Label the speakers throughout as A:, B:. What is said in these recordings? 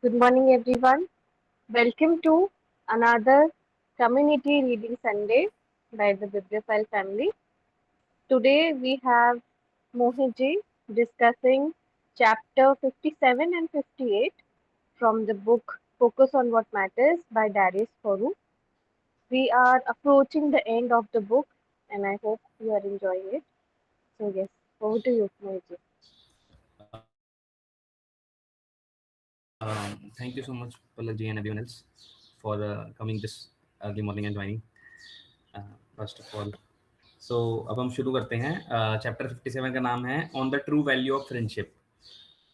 A: Good morning, everyone. Welcome to another Community Reading Sunday by the Bibliophile family. Today we have Mohiji discussing chapter 57 and 58 from the book Focus on What Matters by Darius Foru. We are approaching the end of the book and I hope you are enjoying it. So, yes, over to you, Mohiji.
B: Thank you so much, Palaji and everyone else, for coming this early morning and joining. First of all, so अब हम शुरू करते हैं. Chapter 57 का नाम है on the true value of friendship.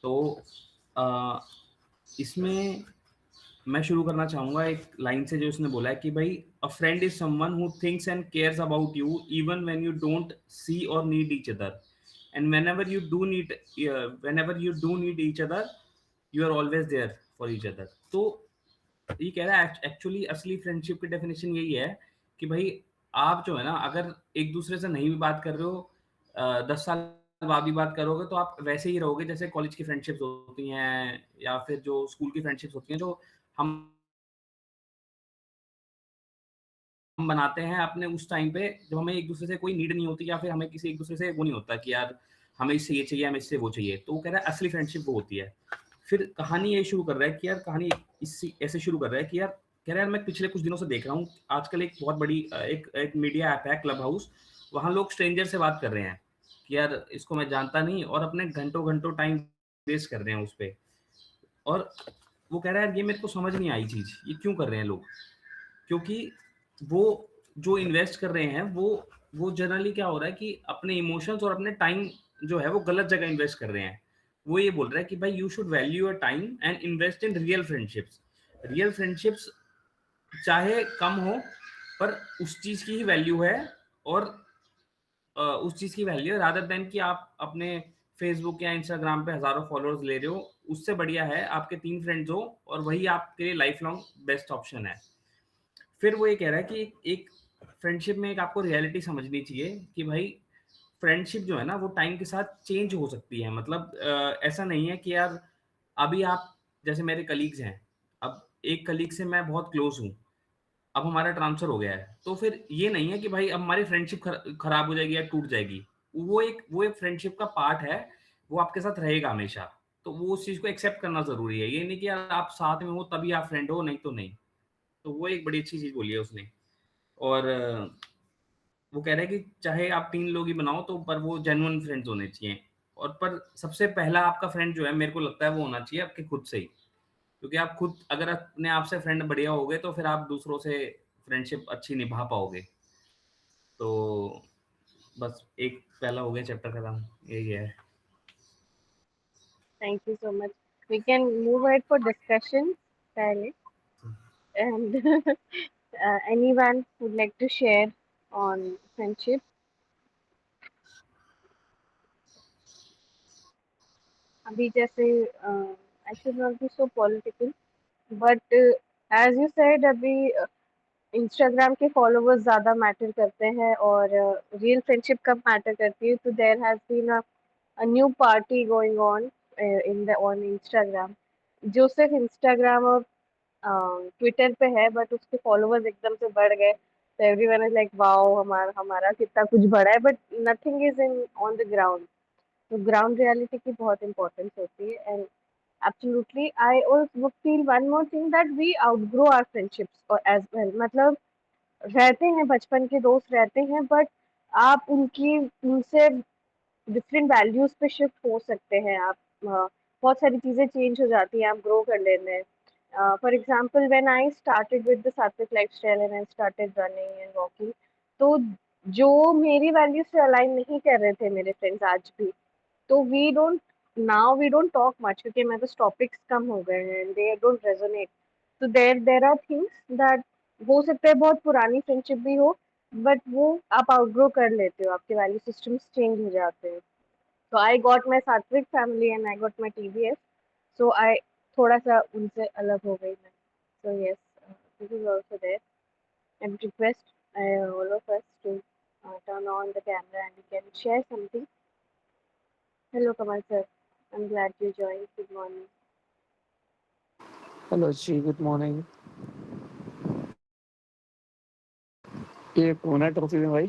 B: तो इसमें मैं शुरू करना चाहूँगा एक लाइन से जो उसने बोला है कि भाई a friend is someone who thinks and cares about you even when you don't see और need each other and whenever you do need each other you are always there for each other. तो ये कह रहा है actually असली friendship की definition यही है कि भाई आप जो है ना अगर एक दूसरे से नहीं भी बात कर रहे हो 10 साल बाद भी बात करोगे तो आप वैसे ही रहोगे जैसे कॉलेज की फ्रेंडशिप्स होती हैं या फिर जो स्कूल की फ्रेंडशिप्स होती हैं जो हम बनाते हैं अपने उस टाइम पे जब हमें एक दूसरे से कोई नीड नहीं होती या फिर हमें किसी एक दूसरे से वो नहीं होता कि यार हमें इससे ये चाहिए हमें इससे वो चाहिए. तो वो कह रहा है असली फ्रेंडशिप वो होती है. फिर कहानी ये शुरू कर रहा है कि यार कहानी इसी ऐसे शुरू कर रहा है कि यार कह रहा है मैं पिछले कुछ दिनों से देख रहा हूँ आजकल एक बहुत बड़ी एक मीडिया ऐप है क्लब हाउस. वहाँ लोग स्ट्रेंजर से बात कर रहे हैं कि यार इसको मैं जानता नहीं और अपने घंटों घंटों टाइम वेस्ट कर रहे हैं उस पर. और वो कह रहा है ये मेरे को समझ नहीं आई चीज़ ये क्यों कर रहे हैं लोग. क्योंकि वो जो इन्वेस्ट कर रहे हैं वो जनरली क्या हो रहा है कि अपने इमोशंस और अपने टाइम जो है वो गलत जगह इन्वेस्ट कर रहे हैं. वो ये बोल रहा है कि भाई you should value your time and invest in real friendships. Real friendships चाहे कम हो पर उस चीज की ही वैल्यू है और उस चीज की वैल्यू है रादर देन कि आप अपने फेसबुक या इंस्टाग्राम पे हजारों फॉलोअर्स ले रहे हो. उससे बढ़िया है आपके 3 फ्रेंड्स हो और वही आपके लिए लाइफ लॉन्ग बेस्ट ऑप्शन है. फिर वो ये कह रहा है कि एक फ्रेंडशिप में एक आपको रियलिटी समझनी चाहिए कि भाई फ्रेंडशिप जो है ना वो टाइम के साथ चेंज हो सकती है. मतलब ऐसा नहीं है कि यार अभी आप जैसे मेरे कलीग्स हैं अब एक कलीग से मैं बहुत क्लोज हूँ अब हमारा ट्रांसफर हो गया है तो फिर ये नहीं है कि भाई अब हमारी फ्रेंडशिप खराब हो जाएगी या टूट जाएगी. वो एक फ्रेंडशिप का पार्ट है. वो आपके साथ रहेगा हमेशा. तो वो उस चीज को एक्सेप्ट करना जरूरी है. ये नहीं कि यार आप साथ में हो तभी आप फ्रेंड हो नहीं तो नहीं. तो वो एक बड़ी अच्छी चीज बोली है उसने. और वो कह रहे हैं कि चाहे आप 3 लोग ही बनाओ तो पर वो जेन्युइन फ्रेंड्स होने चाहिए. और पर सबसे पहला आपका फ्रेंड जो है मेरे को लगता है वो होना चाहिए आपके खुद से ही. क्योंकि आप खुद अगर अपने आप से फ्रेंड बढ़िया हो गए तो फिर आप दूसरों से फ्रेंडशिप अच्छी निभा पाओगे. तो बस एक पहला हो गया चैप्टर खत्म यही है.
A: Thank you so much. We can move ahead for discussion. पहले. And anyone would like to share on friendship? अभी जैसे I should not be so political, but as you said अभी इंस्टाग्राम के फॉलोवर्स ज़्यादा matter करते हैं और real friendship कब मैटर करती है तो there has been a new party going on in the on Instagram जो सिर्फ इंस्टाग्राम और ट्विटर पे है बट उसके फॉलोवर्स एकदम से बढ़ गए तो एवरीवन इज लाइक वाओ हमारा हमारा कितना कुछ बढ़ा है but nothing is in on the ground. तो ग्राउंड रियलिटी की बहुत इंपॉर्टेंस होती है and absolutely I also feel one more thing that we outgrow our friendships और एज वेल मतलब रहते हैं बचपन के दोस्त रहते हैं बट आप उनकी उनसे डिफरेंट वैल्यूज पे शिफ्ट हो सकते हैं आप बहुत सारी चीज़ें चेंज हो जाती हैं आप ग्रो कर लेते हैं. For example when I started with the sattvic lifestyle and I started running and walking तो जो मेरी वैल्यूज से अलाइन नहीं कर रहे थे मेरे फ्रेंड्स आज भी तो वी डोंट टॉक मच क्योंकि मेरे पास टॉपिक्स कम हो गए हैं दे डोंट रेजोनेट. तो देयर आर थिंग्स दैट हो सकता है बहुत पुरानी फ्रेंडशिप भी हो बट वो आप आउटग्रो कर लेते हो आपके वैल्यू सिस्टम्स चेंज हो जाते हैं. तो आई got my sattvic family and I got my TVS so I थोड़ा सा उनसे अलग हो गई मैं. So yes this is also there and request all of us to turn on the camera and we can share something. Hello Kamal sir, I'm glad you joined. Good morning.
C: Hello ji, good morning. ये कौन है trophy में भाई?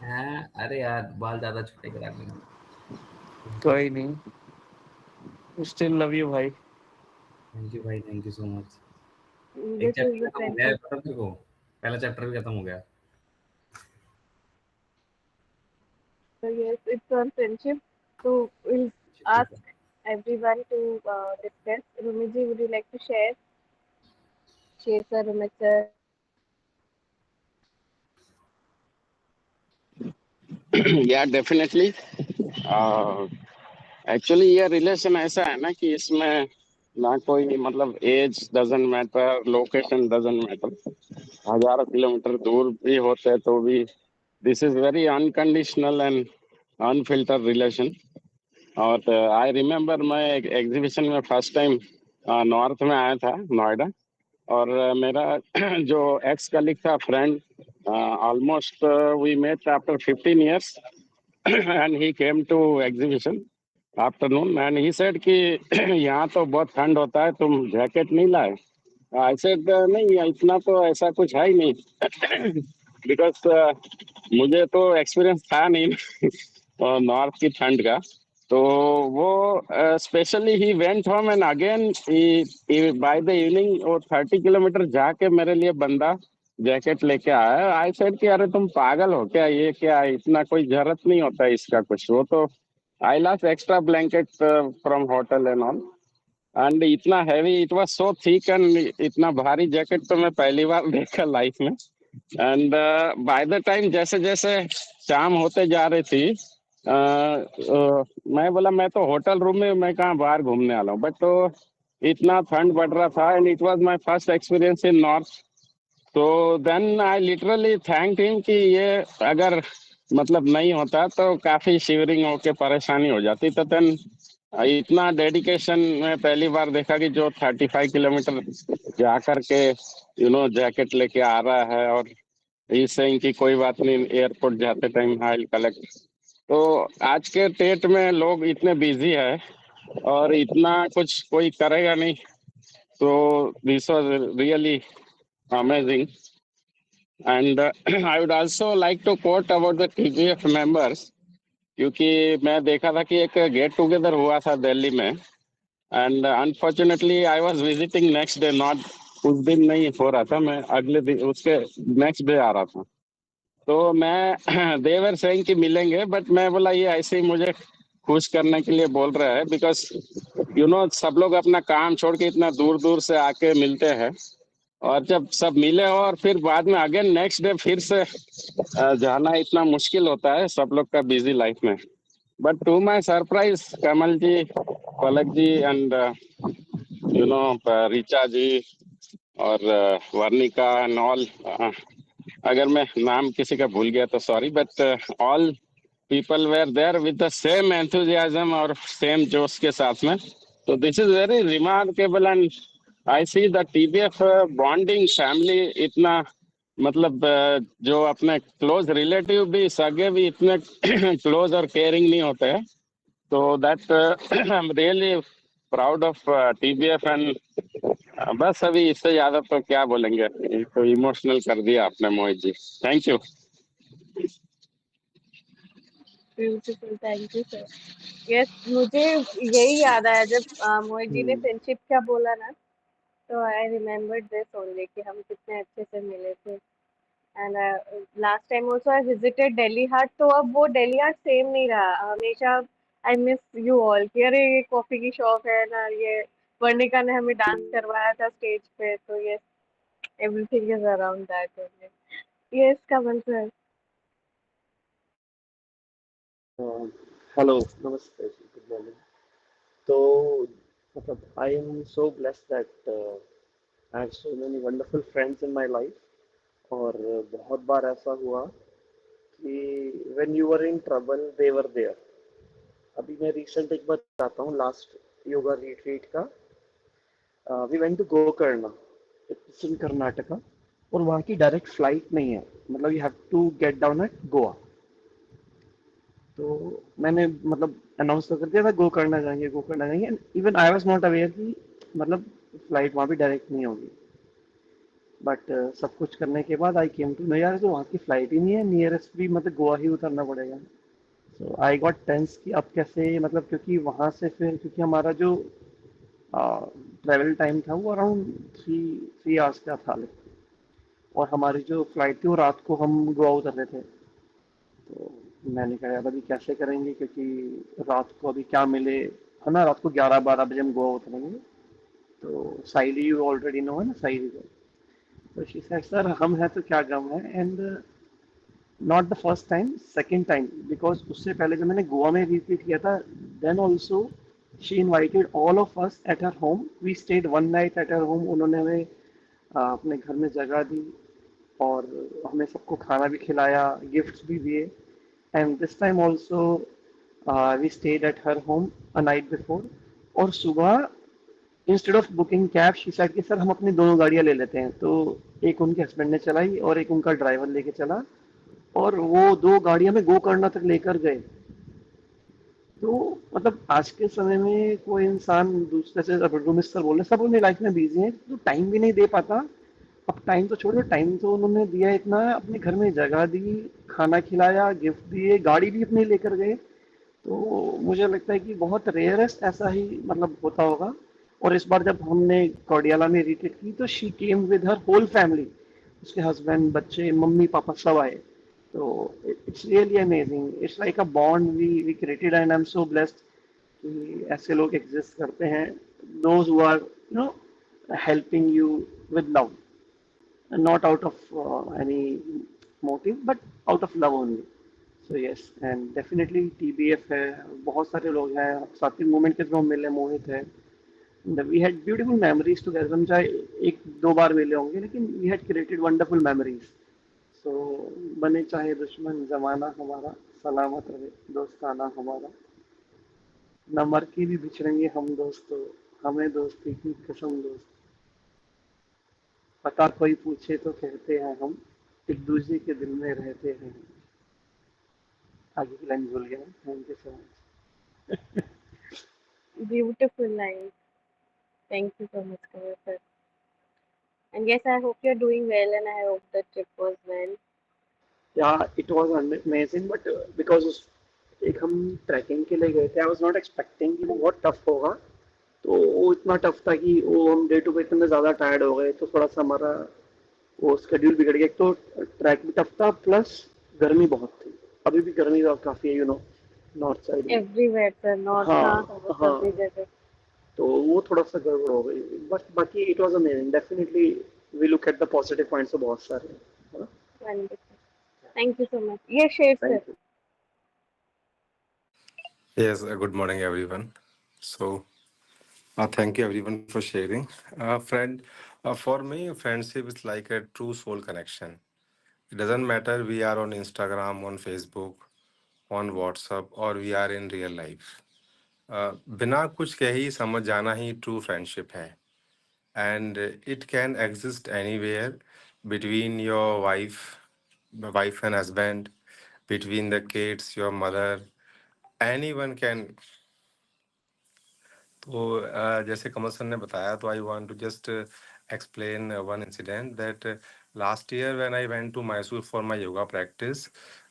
B: हैं? अरे यार बाल ज़्यादा छोटे करा दिए।
C: कोई नहीं, स्टिल लव यू भाई।
B: थैंक यू भाई, थैंक यू सो मच। एक
A: This is
B: चैप्टर
A: the
B: खत्म हो गया है,
A: friendship.
B: पता तेरे को? पहला चैप्टर भी खत्म हो गया।
A: So yes, it's on friendship. So we'll ask everyone to discuss. Rumiji, would you like to share? Share sir, Rumit sir.
D: या डेफिनेटली। एक्चुअली ये रिलेशन ऐसा है ना कि इसमें ना कोई मतलब age doesn't matter, location doesn't matter. हजारों किलोमीटर दूर भी होते तो भी this is very unconditional and unfilter relation. और आई रिमेम्बर मैं एक एग्जीबिशन में फर्स्ट टाइम नॉर्थ में आया था, नोएडा। और मेरा जो एक्स कलीग था, friend, almost we met after 15 years and he came to exhibition afternoon and he said कि यहाँ तो बहुत ठंड होता है, तुम जैकेट नहीं लाए? I said नहीं, इतना तो ऐसा कुछ है ही नहीं बिकॉज मुझे तो एक्सपीरियंस था नहीं नॉर्थ की ठंड का। तो वो specially he went home and again by the evening वो 30 किलोमीटर जाके मेरे लिए बंदा जैकेट लेके आया। आई सेड कि अरे तुम पागल हो क्या, ये क्या है? इतना कोई जरूरत नहीं होता है इसका कुछ। वो तो I last extra blanket from hotel and all. And इतना heavy, it was so thick and इतना भारी जैकेट तो मैं पहली बार देखा लाइफ में। एंड बाय द टाइम जैसे जैसे शाम होते जा रही थी, मैं बोला मैं तो होटल रूम में, मैं कहाँ बाहर घूमने वाला हूँ। बट तो इतना ठंड पड़ रहा था and it was my first experience in north. तो then I literally thank him कि ये अगर मतलब नहीं होता तो काफी शिवरिंग होके परेशानी हो जाती। तो देन इतना डेडिकेशन मैं पहली बार देखा कि जो 35 किलोमीटर जा करके जैकेट लेके आ रहा है और इस सेइंग कि कोई बात नहीं, एयरपोर्ट जाते टाइम आई कलेक्ट। तो आज के डेट में लोग इतने बिजी है और इतना कुछ कोई करेगा नहीं। तो this was really amazing. And I would also like to quote about the TVF members, क्योंकि मैं देखा था कि एक गेट टुगेदर हुआ था दिल्ली में। And unfortunately I was visiting next day, not उस दिन नहीं हो रहा था, मैं अगले दिन उसके नेक्स्ट डे आ रहा था। तो मैं देवर सेइंग कि मिलेंगे, बट मैं बोला ये ऐसे ही मुझे खुश करने के लिए बोल रहा है बिकॉज सब लोग अपना काम छोड़ के इतना दूर दूर से आके मिलते हैं। और जब सब मिले हो और फिर बाद में अगेन नेक्स्ट डे फिर से जाना इतना मुश्किल होता है सब लोग का बिजी लाइफ में। But to my surprise, Kamal ji, Palak ji and Richa ji और वर्णिका एंड ऑल, अगर मैं नाम किसी का भूल गया तो sorry, but all people were there with the same enthusiasm और सेम जोश के साथ में। तो this is very remarkable and I see the TVF bonding family इतना मतलब जो अपने क्लोज रिलेटिव भी, सगे भी इतने क्लोज और केयरिंग नहीं होते हैं। तो that I am really proud of TBF and बस अभी इससे ज्यादा तो क्या बोलेंगे, ये तो इमोशनल कर दिया आपने Mohit ji. Thank you.
A: Beautiful, thank you sir. Yes, मुझे यही याद आया जब मोहित जी ने फ्रेंडशिप क्या बोला ना, तो आई रिमेम्बर्ड दिस ओनली कि हम कितने अच्छे से मिले थे। And last time also I visited Delhi Haat, तो अब वो दिल्ली हाट सेम नहीं रहा हमेशा। आई मिस यू ऑल कि अरे ये कॉफी की शॉप है ना, ये वर्णिका ने हमें डांस करवाया था स्टेज पे, तो ये everything is around that only. Yes Kamal sir.
E: Hello, नमस्ते जी, गुड मॉर्निंग। तो मतलब I am so blessed that I have so many wonderful friends in my life. और बहुत बार ऐसा हुआ कि when you were in trouble they were there. अभी मैं रिसेंट एक बार बताता हूँ, लास्ट योगा रिट्रीट का। We went to Gokarna, it's in Karnataka. और वहाँ की डायरेक्ट फ्लाइट नहीं है, मतलब you have to get down at Goa. तो मैंने मतलब अनाउंस तो कर दिया था गोकर्ण जाएंगे, गोकर्ण जाएंगे। Even I was not aware कि मतलब फ्लाइट वहाँ भी डायरेक्ट नहीं होगी। बट सब कुछ करने के बाद आई केम टू नो यार तो वहाँ की फ्लाइट ही नहीं है, नियरेस्ट भी मतलब गोवा ही उतरना पड़ेगा। सो आई गॉट टेंस कि अब कैसे, मतलब क्योंकि वहाँ से फिर क्योंकि हमारा जो ट्रेवल टाइम था वो अराउंड थ्री आवर्स का था, और हमारी जो फ्लाइट थी वो रात को हम गोवा उतर रहे थे। तो मैंने कहा यार अभी कैसे करेंगे, क्योंकि रात को अभी क्या मिले, है ना, रात को 11-12 बजे हम गोवा उतरेंगे। तो साइली यू ऑलरेडी नो है ना, साइली को। तो शी सेड सर हम हैं तो क्या गम है, and not the first time, second time, because उससे पहले जब मैंने गोवा में रिपीट किया था, then also she invited all of us at her home, we stayed one night at her home. उन्होंने हमें अपने घर में जगह दी और हमें सबको खाना भी खिलाया, गिफ्ट्स भी दिए। And this time also we stayed at her home a night before. और सुबह instead of booking cab she said कि सर हम अपनी दोनों गाड़ियां ले लेते हैं। तो एक उनके हस्बैंड ने चलाई और एक उनका ड्राइवर लेके चला, और वो दो गाड़ियां में गोकर्णा तक लेकर गए। तो मतलब आज के समय में कोई इंसान दूसरे से, अब रूमित सर बोल रहे सब अपनी लाइफ में बिजी हैं तो टाइम भी नहीं दे पाता। अब टाइम तो छोड़ो, टाइम तो उन्होंने दिया इतना, अपने घर में जगह दी, खाना खिलाया, गिफ्ट दिए, गाड़ी भी अपनी लेकर गए। तो मुझे लगता है कि बहुत रेयरेस्ट ऐसा ही मतलब होता होगा। और इस बार जब हमने कोडियाला में रिट्रीट की तो she came with her whole family, उसके हस्बैंड, बच्चे, मम्मी पापा सब आए। तो it's really amazing, it's like a bond we created, and I am so blessed कि ऐसे लोग एग्जिस्ट करते हैं, those who are no helping you with love, not out of any motive but out of love only. So yes, and definitely TBF है, बहुत सारे लोग हैं, साथी मूवमेंट के थ्रू हम मिले, मोहित है। We had beautiful memories together, हम चाहे एक दो बार मिले होंगे लेकिन we had created wonderful memories. So बने चाहे दुश्मन जमाना हमारा, सलामत रहे दोस्ताना हमारा, न मर के भी बिछड़ेंगे हम दोस्तों, हमें दोस्ती की कसम दोस्त, पता कोई पूछे तो कहते हैं हम, एक दूसरे के दिल में रहते हैं। आगे की लाइन भूल गया, thank you so much.
A: Beautiful line. Thank you so much, Kamal sir. And yes, I hope you're doing well, and I hope the trip was well.
E: या it was amazing, but because एक हम trekking के लिए गए थे, I was not expecting कि वो बहुत टफ होगा। तो वो इतना टफ था कि वो हम डे टू डे इतने ज़्यादा टायर्ड हो गए, तो थोड़ा सा हमारा वो शेड्यूल बिगड़ गया। एक तो ट्रैक भी टफ था, प्लस गर्मी बहुत थी, अभी भी गर्मी काफ़ी है, यू नो, नॉर्थ साइड में।
A: Everywhere, sir. North,
E: हाँ
A: south,
E: हाँ,
A: every जगह.
E: तो वो थोड़ा सा गड़बड़ हो गई, बट बाकी it was amazing definitely. We look at the positive points तो बहुत सारे हैं, है ना।
A: Wonderful. Thank you so much. Yes, Sher sir.
E: Thank you.
F: Yes, good morning, everyone. So, thank you, everyone, for sharing. For me, friendship is like a true soul connection. It doesn't matter we are on Instagram, on Facebook, on WhatsApp, or we are in real life. बिना कुछ कहे ही समझ जाना ही true friendship है and it can exist anywhere between your wife and husband, between the kids, your mother, anyone can. तो जैसे कमल sir ने बताया तो I want to just explain one incident that last year when I went to Mysore for my yoga practice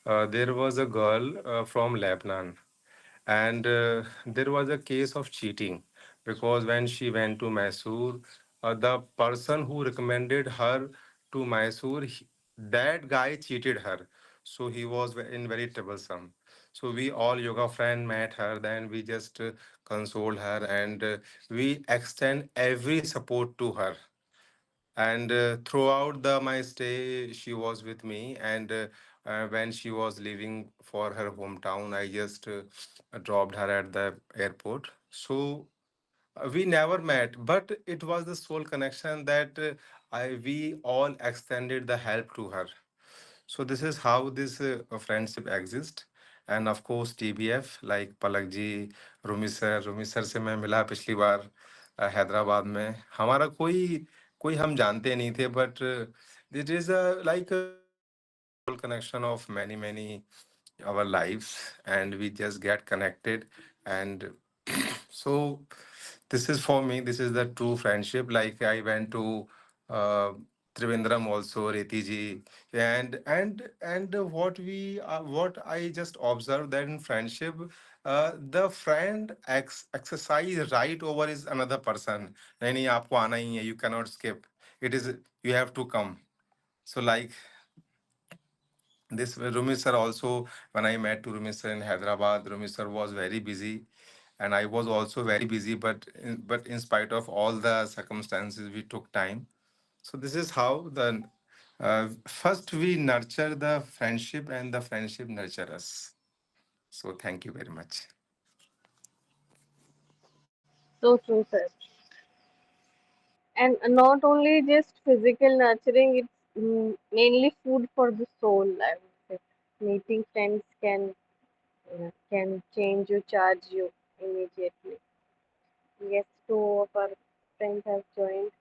F: there was a girl from Lebanon and there was a case of cheating because when she went to Mysore, the person who recommended her to Mysore, that guy cheated her, so he was in very troublesome. So we all yoga friend met her, then we just consoled her, and we extend every support to her. And throughout the my stay she was with me, and when she was leaving for her hometown I just dropped her at the airport. So we never met, but it was the soul connection that we all extended the help to her. So this is how this friendship exists. And of course TBF, like Palak ji, Rumi sir से मैं मिला पिछली बार हैदराबाद में। हमारा कोई कोई हम जानते नहीं थे, but it is like connection of many our lives, and we just get connected. And so this is for me, this is the true friendship. Like I went to uh, Trivandrum also, Reti ji, and what I just observed that in friendship, the friend exercise right over is another person. नहीं आपको आना ही है, you cannot skip. It is, you have to come. So like this Rumi sir also, when I met to Rumi sir in Hyderabad, Rumi sir was very busy, and I was also very busy. But in spite of all the circumstances, we took time. So this is how the first we nurture the friendship, and the friendship nurture us. So thank you very much.
A: So true, sir. And not only just physical nurturing, it's mainly food for the soul, I would say. Meeting friends can change you, charge you immediately. Yes, two of our friends have joined.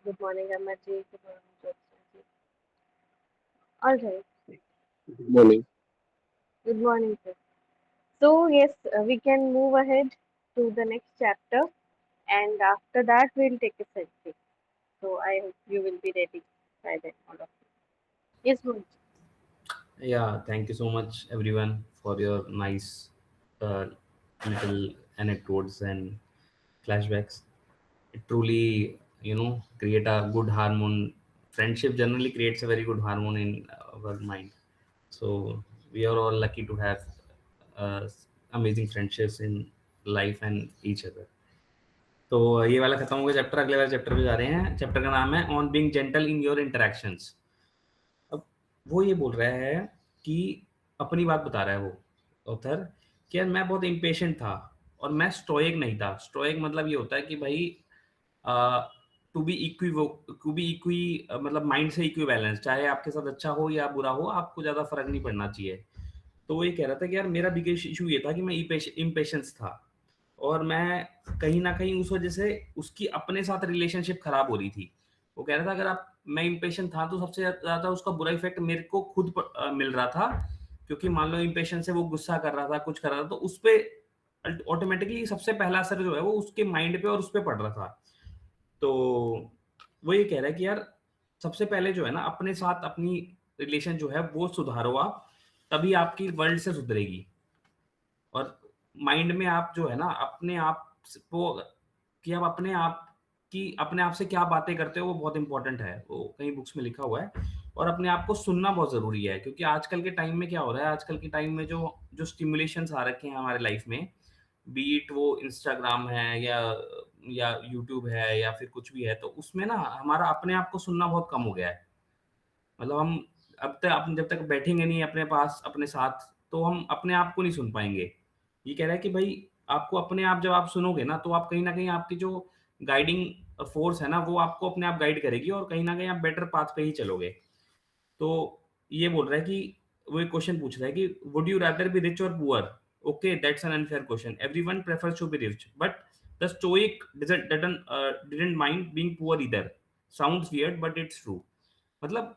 A: Good morning, Amarji. Good morning, Jyotsna ji. All right.
D: Good morning.
A: Good morning, sir. So yes, we can move ahead to the next chapter, and after that we'll take a selfie. So I hope you will be ready by then, all of you. Yes, Mohan.
B: Yeah, thank you so much, everyone, for your nice uh, little anecdotes and flashbacks. It truly, create a good hormone. Friendship generally creates a very good hormone in our mind. So we are all lucky to have uh, amazing friendships in life and each other. तो ये वाला खत्म हो गया chapter, अगले वाले chapter पे जा रहे हैं. चैप्टर का नाम है on being gentle in your interactions. अब वो ये बोल रहा है कि अपनी बात बता रहा है वो ऑथर कि यार मैं बहुत इम्पेशेंट था और मैं स्टोइक नहीं था. स्टोइक मतलब ये होता है कि भाई टू बी इक्वी मतलब माइंड से इक्वी बैलेंस, चाहे आपके साथ अच्छा हो या बुरा हो, आपको ज़्यादा फर्क नहीं पड़ना चाहिए. तो वो ये कह रहा था कि यार मेरा बिगेस्ट इशू ये था कि मैं इम्पेशेंस था, और मैं कहीं ना कहीं उस वजह से उसकी अपने साथ रिलेशनशिप खराब हो रही थी. वो कह रहा था अगर मैं इम्पेशेंट था तो सबसे ज्यादा उसका बुरा इफेक्ट मेरे को खुद मिल रहा था, क्योंकि मान लो इम्पेशेंस से वो गुस्सा कर रहा था, कुछ कर रहा था, तो उस पर ऑटोमेटिकली सबसे पहला असर जो है वो उसके माइंड पे और उस पर पड़ रहा था. तो वो ये कह रहा है कि यार सबसे पहले जो है ना अपने साथ अपनी रिलेशन जो है वो सुधारो आप, तभी आपकी वर्ल्ड से सुधरेगी. और माइंड में आप जो है ना अपने आप को कि आप अपने आप से क्या बातें करते हो वो बहुत इंपॉर्टेंट है. वो कई बुक्स में लिखा हुआ है. और अपने आप को सुनना बहुत ज़रूरी है, क्योंकि आजकल के टाइम में क्या हो रहा है, आजकल के टाइम में जो जो स्टिमुलेशंस आ रखे हैं हमारे लाइफ में, बीट वो इंस्टाग्राम है या यूट्यूब है या फिर कुछ भी है, तो उसमें ना हमारा अपने आप को सुनना बहुत कम हो गया है. मतलब हम जब तक बैठेंगे नहीं अपने पास अपने साथ, तो हम अपने आप को नहीं सुन पाएंगे. ये कह रहा है कि भाई आपको अपने आप जब आप सुनोगे ना, तो आप कहीं ना कहीं आपकी जो गाइडिंग फोर्स है ना वो आपको अपने आप गाइड करेगी, और कहीं ना कहीं आप बेटर पाथ पे ही चलोगे. तो ये बोल रहा है कि वो एक क्वेश्चन पूछ रहा है कि would you rather be rich और poor. Okay, that's an unfair question. Everyone prefers to be rich, but the stoic didn't mind being poor either. Sounds weird but it's true. मतलब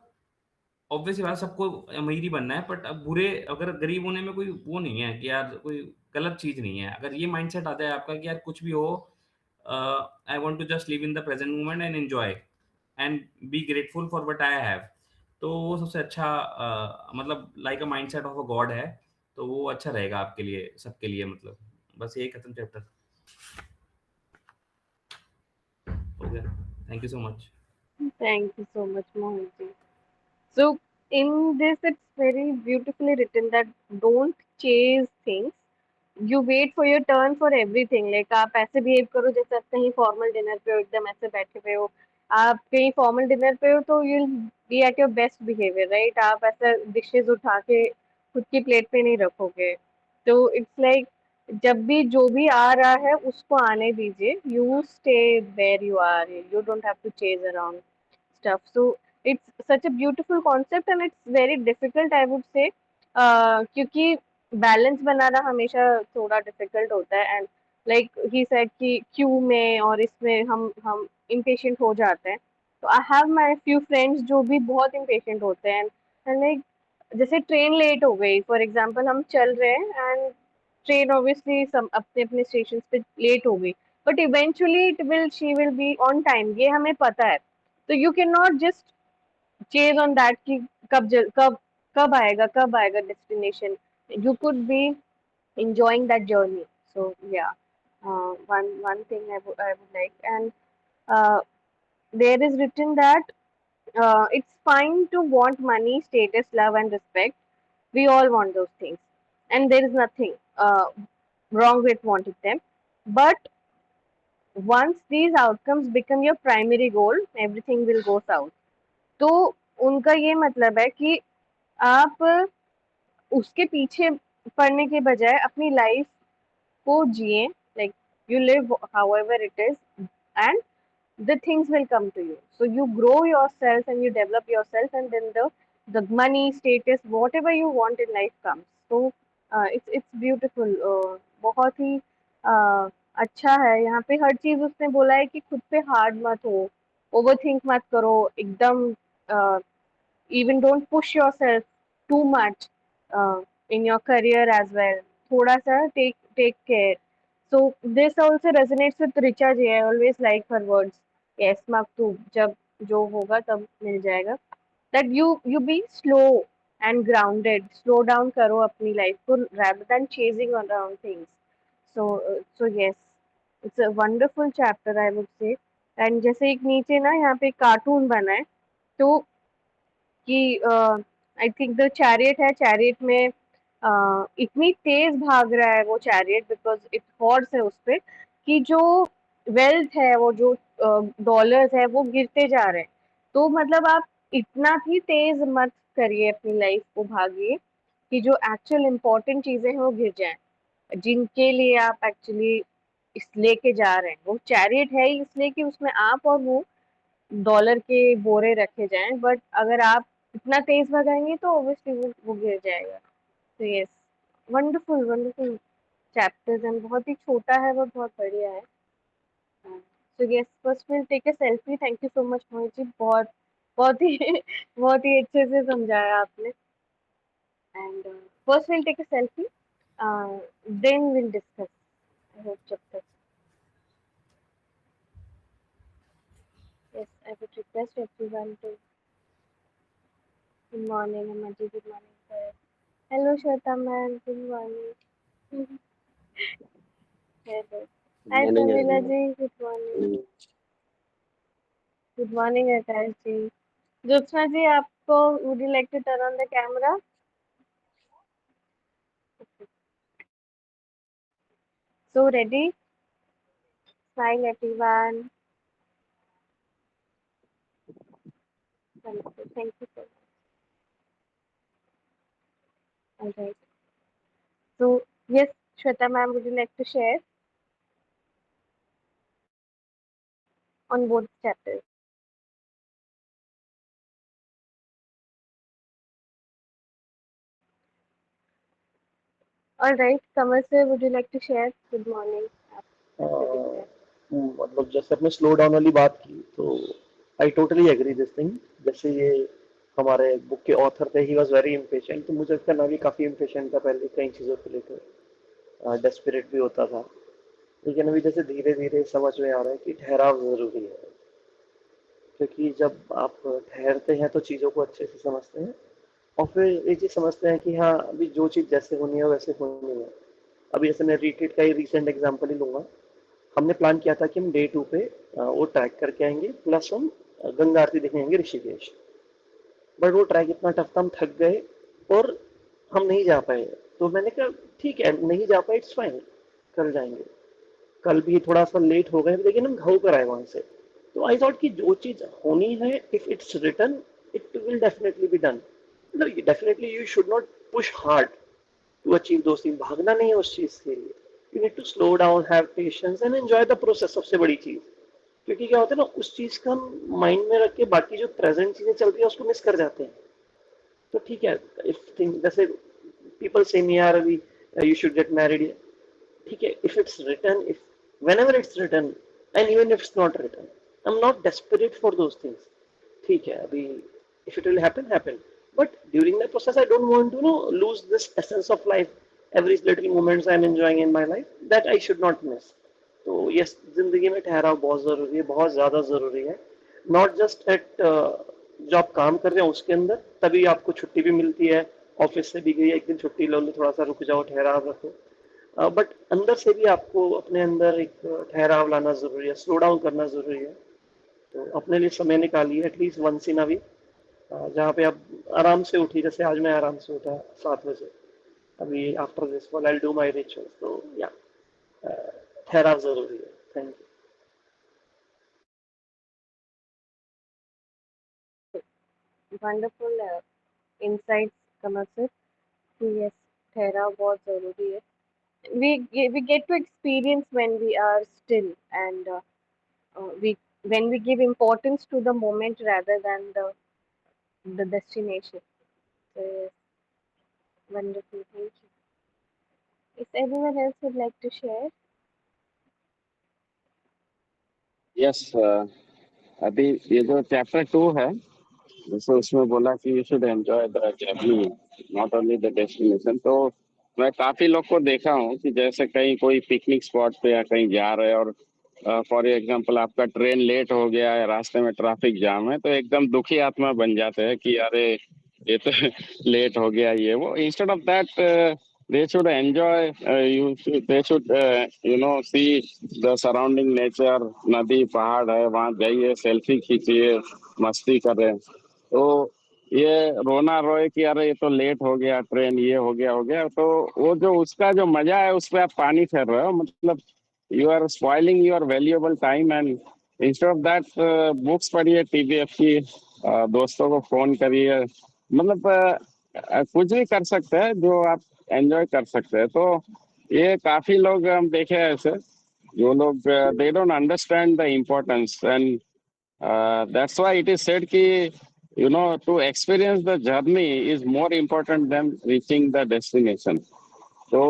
B: ऑब्वियसली बात, सबको अमीर ही बनना है, बट अब बुरे अगर गरीब होने में कोई वो नहीं है कि यार कोई गलत चीज नहीं है. अगर ये माइंडसेट आता है आपका कि यार कुछ भी हो, I want to just live in the present moment and enjoy and be grateful for what I have, तो वो सबसे अच्छा मतलब like a mindset of a god है. तो वो अच्छा रहेगा आपके लिए, सबके लिए. मतलब बस यही खत्म चैप्टर हो गया. Thank you so much.
A: Thank you so much, Mohanji. So in this, it's very beautifully written that don't chase things. You wait for your turn for everything. Like आप ऐसे behave करो जैसे आप कहीं formal dinner पे हो, एकदम ऐसे बैठे हुए हो. आप कहीं formal dinner पे हो तो you'll be at your best behavior, right? आप ऐसे dishes उठा के खुद की plate पे नहीं रखोगे. तो it's like जब भी जो भी आ रहा है उसको आने दीजिए. You stay where you are. You don't have to chase around stuff. So it's such a beautiful concept and it's very difficult, I would say, क्योंकि बैलेंस बनाना हमेशा थोड़ा डिफिकल्ट होता है. एंड लाइक ही सेड कि Q में और इसमें हम इम्पेशेंट हो जाते हैं. तो I have my few friends जो भी बहुत इम्पेशेंट होते हैं. एंड लाइक जैसे ट्रेन लेट हो गई, फॉर एग्जांपल हम चल रहे हैं एंड ट्रेन ऑब्वियसली सब अपने अपने स्टेशन पे लेट हो गई, but eventually she will be on time, ये हमें पता है. तो you cannot just chase on that कि कब आएगा destination. You could be enjoying that journey. So yeah, one thing I would like. And uh, there is written that it's fine to want money, status, love, and respect. We all want those things, and there is nothing wrong with wanting them. But once these outcomes become your primary goal, everything will go south. तो उनका ये मतलब है कि आप उसके पीछे पड़ने के बजाय अपनी लाइफ को जिए, like you live however it is, and the things will come to you. So you grow yourself and you develop yourself, and then the money, status, whatever you want in life comes. So it's beautiful. बहुत ही अच्छा है. यहाँ पे हर चीज उसने बोला है कि खुद पे हार्ड मत हो, ओवर थिंक मत करो एकदम. Even don't push yourself too much in your career as well. थोड़ा सा take care. So this also resonates with Richa ji. I always like her words. Yes, Maktub. जब जो होगा तब मिल जाएगा. That you be slow and grounded. Slow down करो अपनी life को rather than chasing around things. So yes, it's a wonderful chapter I would say. And जैसे एक नीचे ना यहाँ पे कार्टून बना है, तो कि आई थिंक द चैरियट है, चैरियट में इतनी तेज भाग रहा है वो चैरियट बिकॉज इट हॉर्स है उस पे, कि जो वेल्थ है, वो जो डॉलर्स है वो गिरते जा रहे हैं. तो मतलब आप इतना भी तेज मत करिए अपनी लाइफ को, भागिए कि जो एक्चुअल इम्पोर्टेंट चीजें हैं वो गिर जाएं, जिनके लिए आप एक्चुअली इस लेके जा रहे हैं. वो चैरियट है ही इसलिए कि उसमें आप और वो डॉलर के बोरे रखे जाएं, बट अगर आप इतना तेज भगाएंगे तो ऑब्वियसली वो गिर जाएगा. तो yes, wonderful wonderful chapters and बहुत ही छोटा है वो, बहुत बढ़िया है. So yes, first will take a selfie. Thank you so much Mohit ji, बहुत बहुत ही बहुत ही अच्छे से समझाया आपने. And first will take a selfie, then will discuss. I hope जब तक. Yes, I would request everyone to. Good morning, Amaji. Good morning, sir. Hello, Shweta ma'am. Good morning. Hello. Hi,
E: morning
A: Pramila
E: everyone.
A: ji. Good morning. Good morning, Akash ji. Jyotsna ji, आपको would you like to turn on the camera? So ready? Smile, everyone. Wonderful. Thank you so much. All right. So yes, Shweta ma'am, would you like to share on both chapters? All right, Kamal sir, would you like to share? Good morning.
E: मतलब जैसे आपने slow down वाली बात की, तो I totally agree this thing. जैसे ये हमारे बुक के ऑथर थे, ही वाज वेरी इम्पेशेंट, तो मुझे लगता है मैं भी काफ़ी इम्पेशेंट था पहले कई चीज़ों को लेकर, डेस्परेट भी होता था. लेकिन अभी जैसे धीरे धीरे समझ में आ रहा है कि ठहराव ज़रूरी है, क्योंकि जब आप ठहरते हैं तो चीज़ों को अच्छे से समझते हैं, और फिर ये चीज़ समझते हैं कि हाँ, अभी जो चीज़ जैसे होनी है वैसे होनी है. अभी जैसे मैं रिट्रीट का ही रिसेंट एग्जांपल ही लूँगा. हमने प्लान किया था कि हम डे 2 पे वो ट्रैक करके आएंगे, प्लस हम गंगा आरती देखने आएंगे ऋषिकेश. बट वो ट्रैक इतना टफ था, हम थक गए और हम नहीं जा पाए. तो मैंने कहा ठीक है, नहीं जा पाए, इट्स फाइन, कल जाएंगे. कल भी थोड़ा सा लेट हो गए, लेकिन हम घर पर आए वहां से. तो आई थॉट कि जो चीज होनी है, if it's written, it will definitely be done. मतलब definitely you should not push hard to achieve those things. भागना नहीं है उस चीज के लिए. You need to slow down, have patience and enjoy the process. सबसे बड़ी चीज, क्योंकि क्या होता है ना, उस चीज का हम माइंड में रख के बाकी जो प्रेजेंट चीजें चल रही है उसको मिस कर जाते हैं. तो ठीक है, इफ थिंग जैसे पीपल से मी यार अभी यू शुड गेट मैरिड, ठीक है, if it's written, if whenever it's written, and even if it's not written, I'm not desperate for those things. ठीक है, अभी if it will happen, happen. But during the process, I don't want to lose this essence of life. Every little moments I'm enjoying in my life, that I should not miss. तो ये ज़िंदगी में ठहराव बहुत ज़रूरी है, बहुत ज़्यादा ज़रूरी है। नॉट जस्ट एट जो आप काम कर रहे हैं उसके अंदर, तभी आपको छुट्टी भी मिलती है, ऑफिस से भी गई एक दिन छुट्टी लो, थोड़ा सा रुक जाओ, ठहराव रखो, बट अंदर से भी आपको अपने अंदर एक ठहराव लाना ज़रूरी है, स्लो डाउन करना ज़रूरी है। तो अपने लिए समय निकालिए at least once in a week, जहाँ पे आप आराम से उठिए। जैसे आज मैं आराम से उठा 7 बजे, अभी after this call I do my rituals. तो या ठहराव ज़रूरी है। Thank you.
A: Wonderful insights, Kamal sir, कि yes, ठहराव बहुत ज़रूरी है. We get to experience when we are still, and we when we give importance to the moment rather than the destination. So yes, wonderful. Thank you. If anyone else would like to share,
D: yes, अभी ये जो chapter 2 है, जैसे उसमें बोला कि you should enjoy the journey not only the destination. तो मैं काफी लोग को देखा हूँ कि जैसे कहीं कोई पिकनिक स्पॉट पे या कहीं जा रहे हैं और फॉर एग्जांपल आपका ट्रेन लेट हो गया है, रास्ते में ट्रैफिक जाम है, तो एकदम दुखी आत्मा बन जाते हैं कि अरे ये तो लेट हो गया ये वो। Instead of that they should enjoy, they should see the surrounding nature, नदी पहाड़ है, वहां जाइए, सेल्फी खींचिए, मस्ती करें। तो ये रोना रोए कि अरे ये तो लेट हो गया ट्रेन, ये हो गया, तो वो जो उसका जो मजा है उस पर आप पानी फेर रहे हो, मतलब you are spoiling your valuable time. And instead of that books पढ़िए टीबीएफ की, दोस्तों को फोन करिए, मतलब कुछ भी कर सकते हैं जो आप एंजॉय कर सकते हैं। तो ये काफी लोग हम देखे हैं ऐसे, जो लोग they don't understand the importance, and that's why it is said कि to experience the journey is more important than reaching the destination. So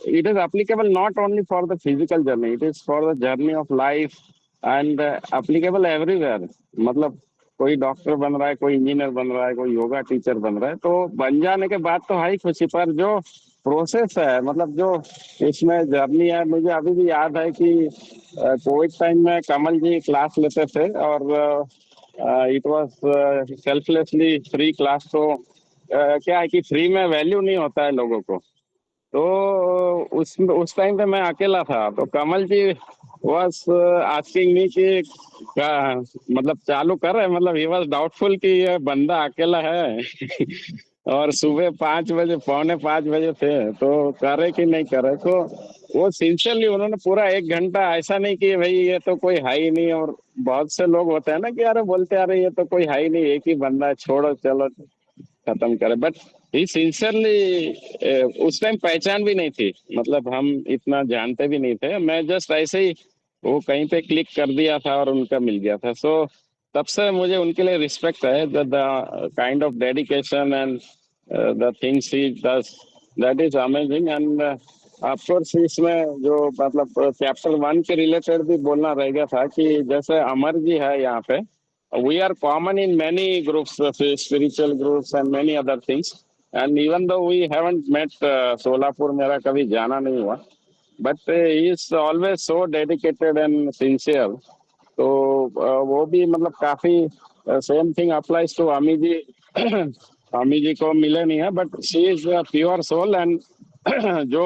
D: it is applicable not only for the physical journey, it is for the journey of life, and applicable everywhere. मतलब कोई doctor बन रहा है, कोई engineer बन रहा है, कोई योगा टीचर बन रहा है, तो बन जाने के बाद तो हाई खुशी, पर जो प्रोसेस है, मतलब जो इसमें जर्नी है, मुझे अभी भी याद है कि कोविड टाइम में कमल जी क्लास लेते थे, और it was selflessly free class. तो क्या है कि फ्री में वैल्यू नहीं होता है लोगों को। तो उस टाइम पे मैं अकेला था, तो कमल जी वाज आस्किंग मी कि मतलब चालू कर रहे, मतलब ही वाज डाउटफुल कि ये बंदा अकेला है और सुबह 5 बजे, पौने 5 बजे थे, तो करे कि नहीं करे। तो वो सिंसियरली उन्होंने पूरा 1 घंटा, ऐसा नहीं कि भाई ये तो कोई है ही नहीं, और बहुत से लोग होते हैं ना कि अरे बोलते अरे ये तो कोई है ही नहीं, एक ही बंदा है, छोड़ो चलो खत्म करे। बट ही सिंसियरली, उस टाइम पहचान भी नहीं थी, मतलब हम इतना जानते भी नहीं थे, मैं जस्ट ऐसे ही वो कहीं पे क्लिक कर दिया था और उनका मिल गया था। सो तब से मुझे उनके लिए रिस्पेक्ट है, the kind of dedication and the things he does, that is amazing. End of course इसमें जो मतलब चैप्टर 1 के रिलेटेड भी बोलना रह गया था कि जैसे अमर जी है यहाँ पे, we are common in many groups, spiritual groups and many other things, and even though we haven't met, Solapur मेरा कभी जाना नहीं हुआ, but he is always so dedicated and sincere. तो वो भी मतलब काफी सेम थिंग अप्लाइज टू अमी जी। अमी जी को मिले नहीं है, but she is pure soul, and जो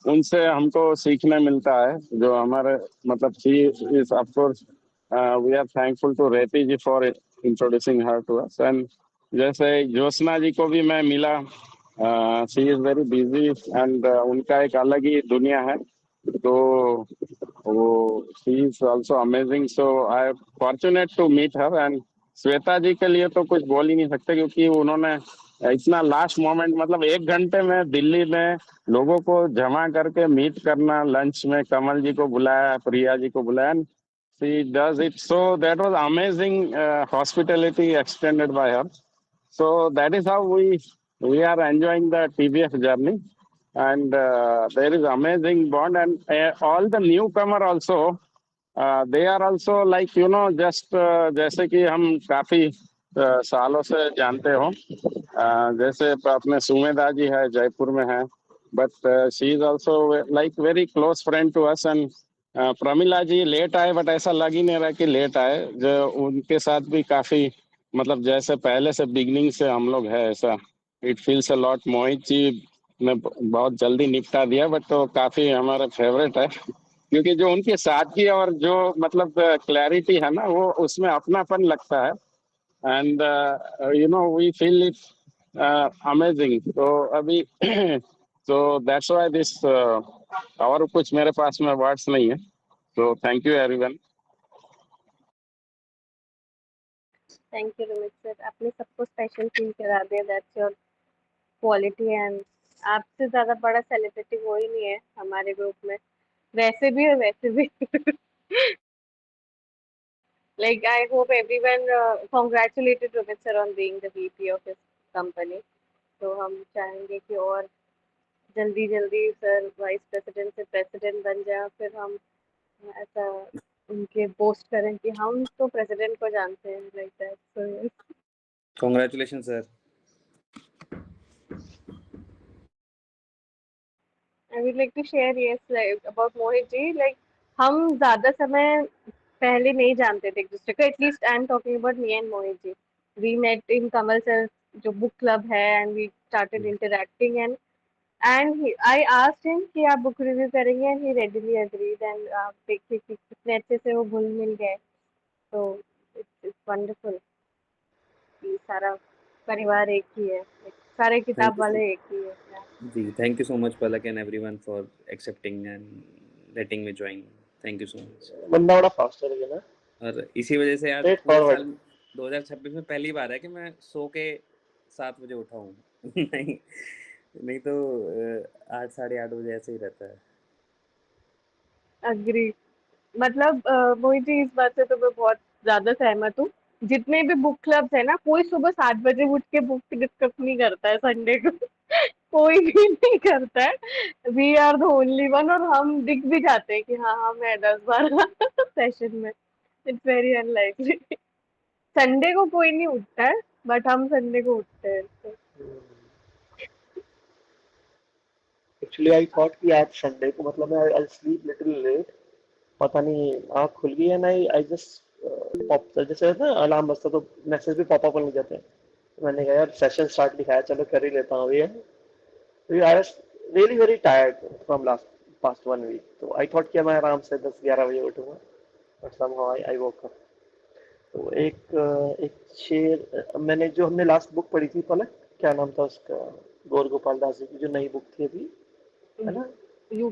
D: उनसे हमको सीखने मिलता है, जो हमारे मतलब she is of course, we are thankful to रेती जी for introducing her to us. And जैसे ज्योत्सना जी को भी मैं मिला, she is very busy, and उनका एक अलग ही दुनिया है, तो वो she is also amazing. So I am fortunate to meet her. And Shweta ji के लिए तो कुछ बोल ही नहीं सकते, क्योंकि उन्होंने इतना लास्ट मोमेंट, मतलब 1 घंटे में दिल्ली में लोगों को जमा करके मीट करना, लंच में कमल जी को बुलाया, प्रिया जी को बुलाया, she does it. So that was amazing hospitality extended by her. So that is how we are enjoying the TBF journey, and there is amazing bond. And all the newcomer also, they are also like just जैसे कि हम काफी सालों से जानते हो, जैसे अपने सुमेधा जी है, जयपुर में है, but she is also like very close friend to us, and Pramila ji late आए, बट ऐसा लग ही नहीं रहा कि लेट आए। जो उनके साथ भी काफी, मतलब जैसे पहले से बिगनिंग से हम लोग है ऐसा, it feels a lot. Mohit ji ने बहुत जल्दी निपटा दिया, बट तो काफी हमारा फेवरेट है क्योंकि जो उनकी सादगी और जो मतलब क्लैरिटी है ना, वो उसमें अपनापन लगता है। And we feel it amazing. तो अभी तो दैट्स व्हाई दिस, और कुछ मेरे पास में वर्ड्स नहीं है। तो thank you everyone.
A: Thank you Romit sir, आपने सबको स्पेशल फील करा दिया। That's your quality. एंड आपसे ज़्यादा बड़ा सेलिब्रिटी वो ही नहीं है हमारे ग्रुप में, वैसे भी और वैसे भी। Like, I hope everyone congratulated Rohit sir on being the VP of his company. तो हम चाहेंगे कि और जल्दी जल्दी सर वाइस प्रेसिडेंट से प्रेसिडेंट बन जाए, फिर हम ऐसा उनके बोस्ट करें कि हम तो प्रेसिडेंट को जानते हैं, like that. So
B: congratulation sir.
A: I would like to share yes like about Mohit ji. Like हम ज़्यादा समय पहले नहीं जानते थे एक दूसरे को। At least I am talking about me and Mohit ji. We met in Kamal sir जो बुक क्लब है, and we started interacting. And I asked him कि आप बुक रिव्यू करेंगे, एंड ही रेडिली एग्रीड। एंड आप देखिए कि कितने अच्छे से वो घुल मिल गए। तो इट्स वंडरफुल कि सारा परिवार एक ही है, like, सारे
B: थैंक
A: किताब
B: यू
A: वाले एक ही है।
B: जी, thank you so much Palak and everyone for accepting and letting me join. Thank you so much.
E: बंदा बड़ा फास्ट है ना,
B: और इसी वजह से यार
E: स्ट्रेट
B: पूरे
E: फॉरवर्ड।
B: साल 2026 में पहली बार है कि मैं सो के 7 बजे उठा हूँ। नहीं नहीं तो 8 साढ़े 8 बजे ऐसे ही रहता है।
A: अग्री। मतलब मोहित जी, इस बात से तो मैं बहुत ज्यादा सहमत हूँ। जितने भी बुक क्लब्स है ना, कोई सुबह 7 बजे उठ के बुक डिस्कस नहीं करता है संडे को। कोई भी नहीं करता है। We are the only one, और हम दिख भी जाते हैं कि हाँ हम है 10-12 सेशन में। It's very unlikely. संडे को कोई नहीं उठता है, बट हम संडे को उठते हैं। तो
E: एक्चुअली आई थॉट कि आज संडे को मतलब मैं आई स्लीप लिटिल लेट, पता नहीं आँख खुल गई है ना, आई जस्ट पॉप, जैसे ना अलार्म बजता तो मैसेज भी पॉप अप होने जाते हैं। तो मैंने कहा यार सेशन स्टार्ट लिखा है, चलो कर ही लेता हूँ अभी। तो I was really very tired from last past 1 week. तो आई थॉट कि मैं आराम से 10-11 बजे उठूंगा, but somehow I woke up. तो एक शेर, मैंने जो हमने लास्ट बुक पढ़ी थी पलक, क्या नाम था उसका, गौर गोपाल दास जी की जो नई बुक थी अभी, है ना,
A: you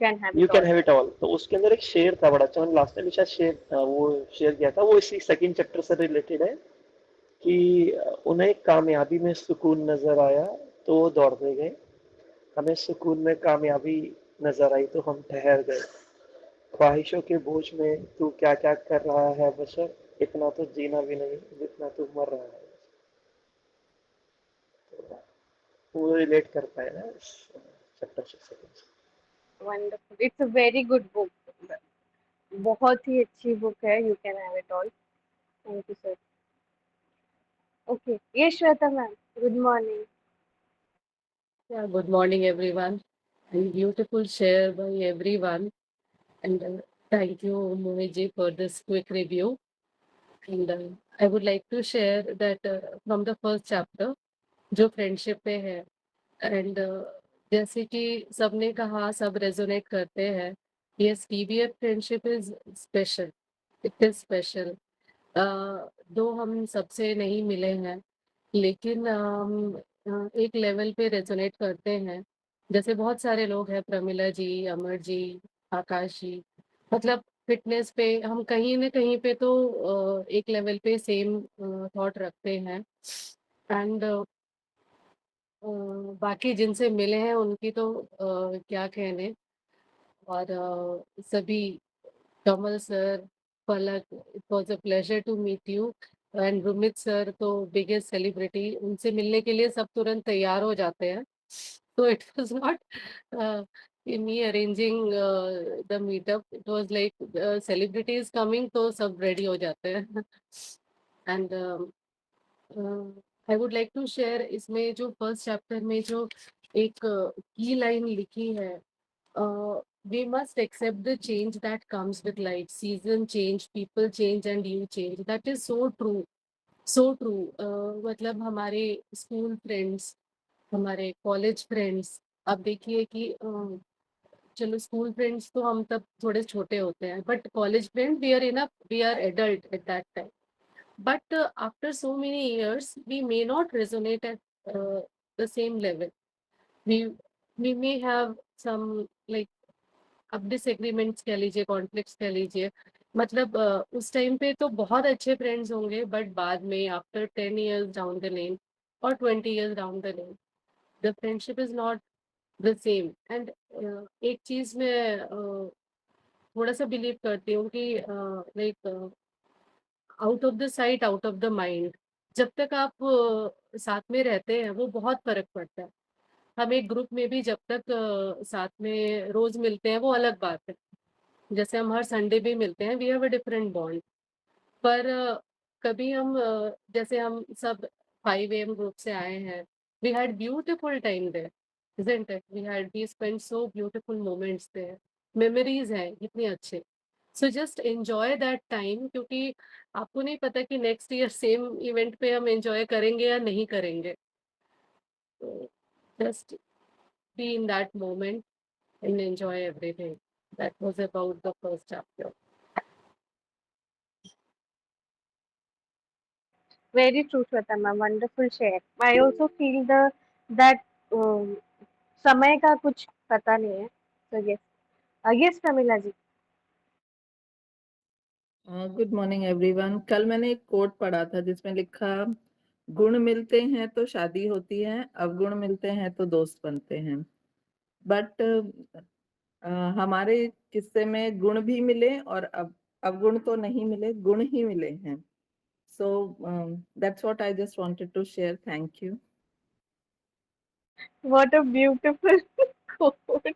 A: can have
E: you
A: it
E: can
A: all.
E: Have it all. तो उसके अंदर एक शेर था बड़ा अच्छा, मैंने लास्ट टाइम शायद शेर वो शेयर किया था, वो इसी सेकंड चैप्टर से रिलेटेड है कि उन्हें कामयाबी में सुकून नजर आया तो वो दौड़ते गए, हमें सुकून में कामयाबी नजर आई तो हम ठहर गए, ख्वाहिशों के बोझ में तू क्या क्या कर रहा है बशर, इतना तो जीना भी नहीं जितना तू मर रहा है। तो वो रिलेट कर पाए ना इस चैप्टर से।
A: Wonderful, it's a very good book. बहुत ही अच्छी बुक है, you can have it all. Thank you sir. Okay, ये Shweta ma'am, good morning.
G: Yeah, good morning, everyone. And beautiful share by everyone. And thank you, Mohiji, for this quick review. And I would like to share that from the first chapter, जो friendship पे है, and जैसे कि सबने कहा, सब resonate करते हैं। Yes, TBF friendship is special, it is special. दो हम सबसे नहीं मिले हैं, लेकिन एक लेवल पे रेजोनेट करते हैं। जैसे बहुत सारे लोग हैं, प्रमिला जी, अमर जी, आकाश जी, मतलब फिटनेस पे हम कहीं न कहीं पे तो एक लेवल पे सेम थॉट रखते हैं। एंड बाकी जिनसे मिले हैं उनकी तो क्या कहने। और सभी, Kamal sir, Palak, it was a pleasure to meet you. And Rumit sir तो बिगेस्ट सेलिब्रिटी, उनसे मिलने के लिए सब तुरंत तैयार हो जाते हैं। तो it was not me arranging the meetup, it was like celebrity is coming तो सब रेडी हो जाते हैं। And I would like to share, इसमें जो फर्स्ट चैप्टर में जो एक की लाइन लिखी है, we must accept the change that comes with life. Season change, people change, and you change. That is so true. So true. मतलब हमारे स्कूल फ्रेंड्स, हमारे कॉलेज फ्रेंड्स, अब देखिए कि चलो स्कूल फ्रेंड्स तो हम तब थोड़े छोटे होते हैं, but college friend we are adult at that time. But after so many years, we may not resonate at the same level. We we may have some like अब डिसएग्रीमेंट्स कह लीजिए, कॉन्फ्लिक्ट्स कह लीजिए. मतलब उस टाइम पे तो बहुत अच्छे फ्रेंड्स होंगे, बट बाद में after 10 years down the lane और 20 years down the lane, the friendship is not the same. And एक चीज मैं थोड़ा सा बिलीव करती हूँ कि like out of the sight out of the mind. जब तक आप साथ में रहते हैं वो बहुत फर्क पड़ता है. हम एक ग्रुप में भी जब तक साथ में रोज मिलते हैं वो अलग बात है. जैसे हम हर संडे भी मिलते हैं, we have a different bond. पर कभी हम जैसे हम सब 5 AM ग्रुप से आए हैं, we had beautiful time there, isn't it? We spent so beautiful moments there. Memories हैं इतने अच्छे. So just enjoy that time, क्योंकि आपको नहीं पता कि नेक्स्ट ईयर सेम इवेंट पे हम एंजॉय करेंगे या नहीं करेंगे. तो just be in that moment and enjoy everything. That was about the first chapter.
A: Very true, Shweta ma'am. Wonderful share. I also feel that समय का कुछ पता नहीं है. So yes, yes, Pramila ji.
H: Good morning everyone. कल मैंने एक coat पढ़ा था जिसमें लिखा, गुण मिलते हैं तो शादी होती है, अवगुण मिलते हैं तो दोस्त बनते हैं. बट हमारे किस्से में गुण भी मिले और अवगुण तो नहीं मिले, गुण ही मिले हैं. So that's what I just wanted to share. Thank you.
A: What a beautiful quote.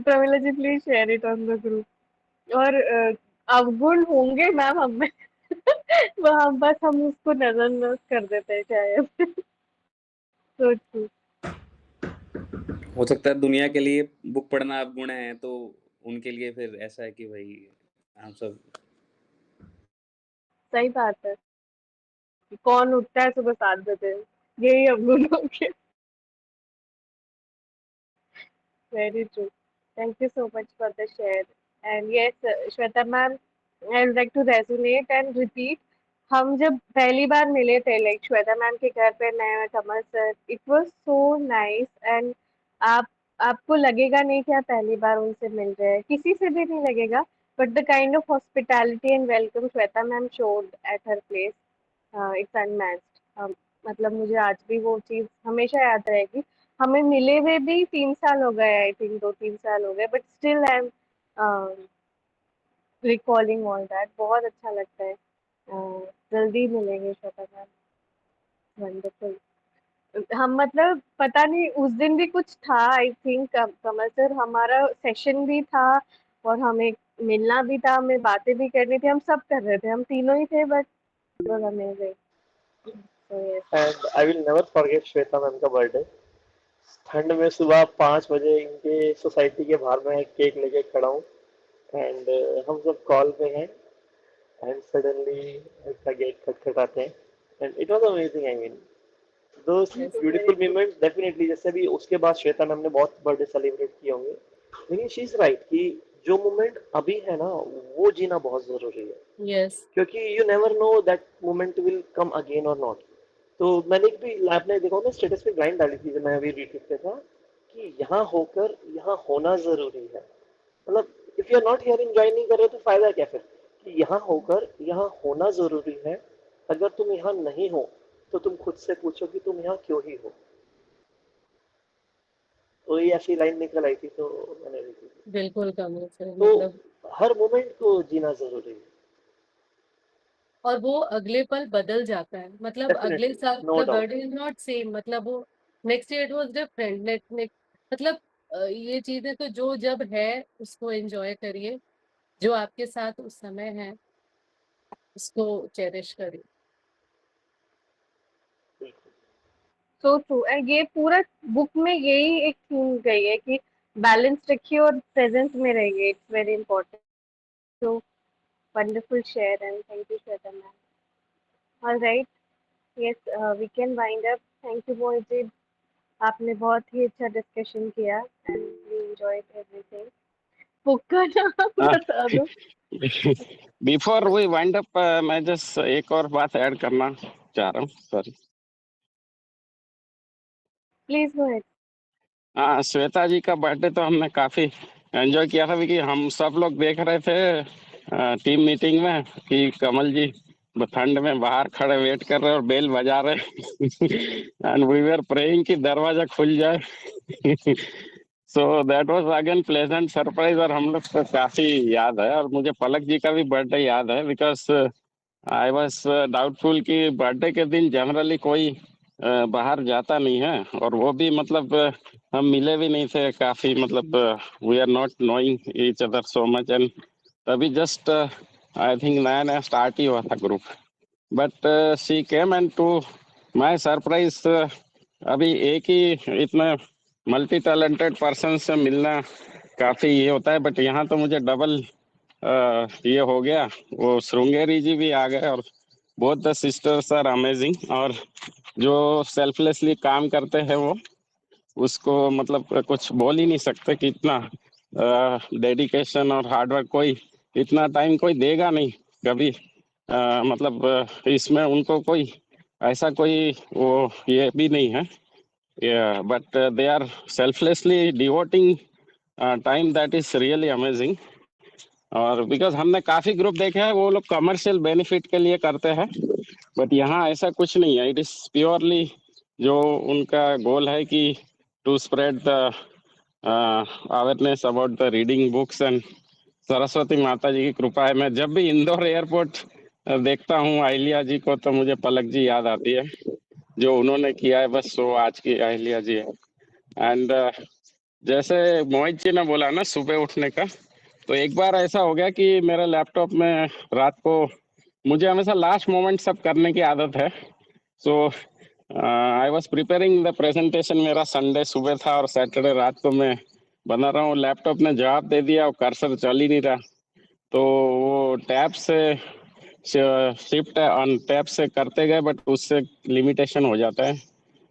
A: Pramila ji, please share it on the group. और अवगुण होंगे मैम हम में. वो हम उसको नजरअंदाज कर देते हैं शायद. So true.
B: हो सकता है दुनिया के लिए बुक पढ़ना अवगुण है, तो उनके लिए फिर ऐसा है कि भाई हम सब.
A: सही बात है. कौन उठता है सुबह 7 बजे, यही अवगुण हो गया. Very true. Thank you so much for the share. And yes, Shweta ma'am, I would like to resonate and repeat. हम जब पहली बार मिले थे लाइक श्वेता मैम के घर पे, मैं Kamal sir, it was so nice. And आप आपको लगेगा नहीं कि आप पहली बार उनसे मिल रहे हैं, किसी से भी नहीं लगेगा. But the kind of hospitality and welcome Shweta ma'am showed at her place, it's unmatched. मतलब मुझे आज भी वो चीज़ हमेशा याद रहेगी. हमें मिले हुए भी 3 साल हो गए, आई थिंक 2-3 साल हो गए, but still I am recalling all that. बहुत अच्छा लगता है. जल्दी मिलेंगे श्वेता मैम. वंडरफुल. हम मतलब पता नहीं उस दिन भी कुछ था, आई थिंक कमल सर, हमारा सेशन भी था और हमें मिलना भी था, हमें बातें भी करनी थी, हम सब कर रहे थे, हम तीनों ही थे. But it was amazing. So yes.
E: And I will never forget Shweta ma'am का बर्थडे. ठंड में सुबह 5 बजे इनके सोसाइटी के बाहर में केक लेके खड़ा हूँ. एंड हम सब कॉल पे हैं एंड सडनली इसका गेट खटखटाते हैं. And it was amazing. I mean those beautiful moments. Definitely जैसे भी उसके बाद श्वेता मैम ने बहुत बर्थडे सेलिब्रेट किए होंगे, लेकिन शी इज राइट कि जो मोमेंट अभी है ना वो जीना बहुत जरूरी है.
G: Yes.
E: क्योंकि you never know that moment will come again और नॉट. तो मैंने भी आपने देखा होगा स्टेटस पे लाइन डाली थी जब मैं अभी रीट्वीट पे था कि यहाँ होकर यहाँ होना जरूरी है. मतलब if you are not here enjoy नहीं कर रहे तो फायदा क्या फिर. कि यहाँ होकर यहाँ होना जरूरी है. अगर तुम यहाँ नहीं हो तो तुम खुद से पूछो कि तुम यहाँ क्यों ही हो. तो ये ऐसी लाइन निकल आई थी तो मैंने लिखी थी.
G: बिल्कुल कमल सर.
E: तो
G: मतलब
E: हर मोमेंट को जीना जरूरी है.
G: और वो अगले पल बदल जाता है. मतलब अगले
E: डेफिनेटली,
G: साल
E: know
G: the
E: doubt.
G: Birthday is not same. मतलब वो next year it was different. Next मतलब ये चीजें तो जो जब है उसको एंजॉय करिए. जो आपके साथ उस समय है उसको चेरिश करिए.
A: So true. एंड ये पूरा बुक में यही एक थीम गई है कि बैलेंस रखिए और प्रेजेंस में रहिए, it's very important. So wonderful share and thank you Shweta ma'am. All right, yes, we can wind up. Thank you Mohit ji, आपने बहुत ही अच्छा डिस्कशन किया and we enjoyed everything. Book का नाम बता दो।
D: बिफोर वी वाइंड अप, मैं जस्ट एक और बात ऐड करना चाह रहा हूँ, सॉरी।
A: Please go ahead.
D: हाँ, श्वेता जी का बर्थडे तो हमने काफी एंजॉय किया था, क्योंकि हम सब लोग देख रहे थे टीम मीटिंग में कि कमल जी ठंड में बाहर खड़े वेट कर रहे और बेल बजा रहे एंड वी वर प्रेइंग कि दरवाजा खुल जाए so that was again pleasant surprise, और हम लोग को काफी याद है। और मुझे पलक जी का भी बर्थडे याद है, बिकॉज आई वॉज डाउटफुल कि बर्थडे के दिन जनरली कोई बाहर जाता नहीं है, और वो भी मतलब हम मिले भी नहीं थे काफी, मतलब we are not knowing each other so much, and तभी जस्ट आई थिंक नया नया स्टार्ट ही हुआ था group. But she came and to my surprise, अभी एक ही इतना मल्टी टैलेंटेड पर्सन से मिलना काफी ये होता है, बट यहाँ तो मुझे डबल ये हो गया। वो श्रृंगेरी जी भी आ गए, और both the sisters are amazing, और जो सेल्फलेसली काम करते हैं वो, उसको मतलब कुछ बोल ही नहीं सकते कि इतना डेडिकेशन और हार्डवर्क कोई इतना टाइम कोई देगा नहीं कभी। मतलब इसमें उनको कोई ऐसा कोई वो ये भी नहीं है, but they are selflessly devoting time, that is really amazing. और बिकॉज हमने काफी ग्रुप देखे हैं, वो लोग कमर्शियल बेनिफिट के लिए करते हैं, बट यहाँ ऐसा कुछ नहीं है। इट इज प्योरली जो उनका गोल है कि to spread the awareness about the reading books, and Saraswati माता जी की कृपा है। मैं जब भी इंदौर एयरपोर्ट देखता हूँ अहिल्या जी को, तो मुझे पलक जी याद आती है, जो उन्होंने किया है बस वो आज की अहिल्या जी है। एंड जैसे मोहित जी ने बोला ना सुबह उठने का, तो एक बार ऐसा हो गया कि मेरे लैपटॉप में रात को, मुझे हमेशा लास्ट मोमेंट सब करने की आदत है, so I was preparing the presentation. मेरा संडे सुबह था और सैटरडे रात को मैं बना रहा हूँ, लैपटॉप ने जवाब दे दिया और कर्सर चल ही नहीं रहा, तो वो टैब से शिफ्ट ऑन टैब से करते गए, बट उससे लिमिटेशन हो जाता है।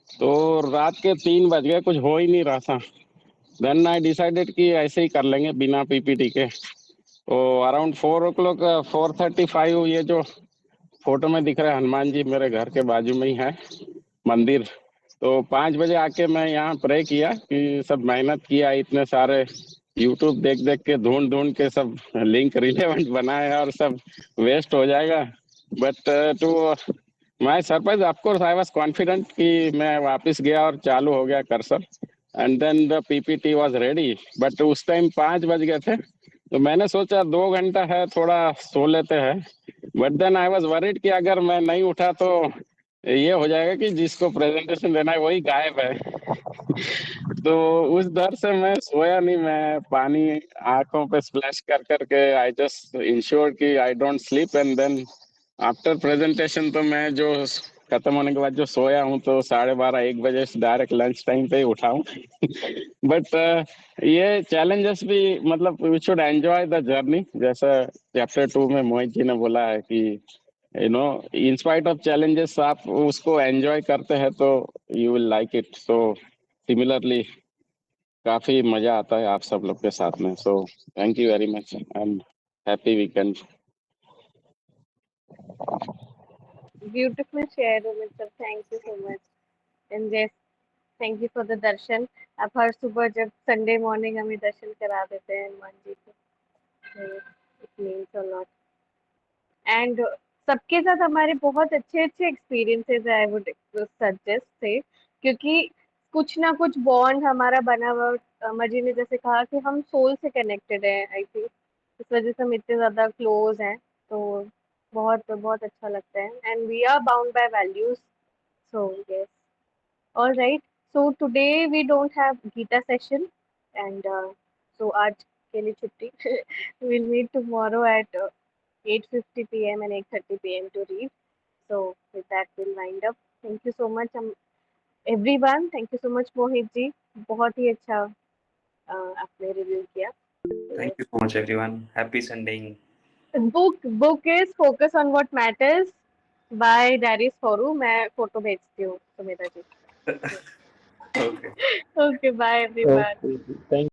D: तो रात के 3 बज गए, कुछ हो ही नहीं रहा था। देन आई डिसाइडेड कि ऐसे ही कर लेंगे बिना पीपीटी के। तो अराउंड 4 o'clock, 4:35, ये जो फोटो में दिख रहा है हनुमान जी मेरे घर के बाजू में ही है मंदिर, तो 5 बजे आके मैं यहाँ प्रे किया कि सब मेहनत किया, इतने सारे यूट्यूब देख देख के ढूंढ ढूंढ के सब लिंक रिलेवेंट बनाए और सब वेस्ट हो जाएगा। But to my surprise of course I was confident कि मैं वापस गया और चालू हो गया cursor, and then the PPT was ready. But उस टाइम 5 बज गए थे, तो मैंने सोचा 2 घंटा है, थोड़ा सो लेते हैं। But then I was worried कि अगर मैं नहीं उठा तो ये हो जाएगा कि जिसको प्रेजेंटेशन देना है वही गायब है तो उस डर से मैं सोया नहीं, मैं पानी आंखों पे स्प्लैश कर करके आई जस्ट इंश्योर कि I don't sleep, and then after presentation तो मैं जो खत्म होने के बाद जो सोया हूँ, तो 12:30-1 बजे डायरेक्ट लंच टाइम पे ही उठा हूँ बट ये चैलेंजेस भी, मतलब we should enjoy the journey, जैसा चैप्टर 2 में मोहित जी ने बोला है कि इन स्पाइट ऑफ चैलेंजेस आप उसको एंजॉय करते हैं तो you will like it. So similarly काफी मजा आता है आप सब लोग के साथ में, so thank you very much and happy weekend.
A: Beautiful share Romit sir, thank you so much. And yes, thank you for the darshan. आप हर सुबह जब संडे मॉर्निंग हमें दर्शन करा देते हैं हनुमान जी के, it means a lot. And सबके साथ हमारे बहुत अच्छे अच्छे एक्सपीरियंसेस आई वुड सजेस्ट थे, क्योंकि कुछ ना कुछ बॉन्ड हमारा बना हुआ। अमर जी ने जैसे कहा कि हम सोल से कनेक्टेड हैं, आई थिंक इस वजह से हम इतने ज़्यादा क्लोज हैं, तो बहुत बहुत अच्छा लगता है। And we are bound by values, so yes. All right. So today we don't have Gita session, and so आज के लिए छुट्टी we'll meet tomorrow at 8:50 p.m. and 8:30 p.m. to read. So with that we'll wind up. Thank you so much everyone. Thank you so much मोहित जी, बहुत ही अच्छा आपने review किया।
B: Thank you so much everyone, happy Sundaying.
A: Book is focus on what matters by Darius Foroux. मैं photo भेजती हूँ Sumedha ji.
B: Okay
A: okay, bye everyone.
E: Okay, thank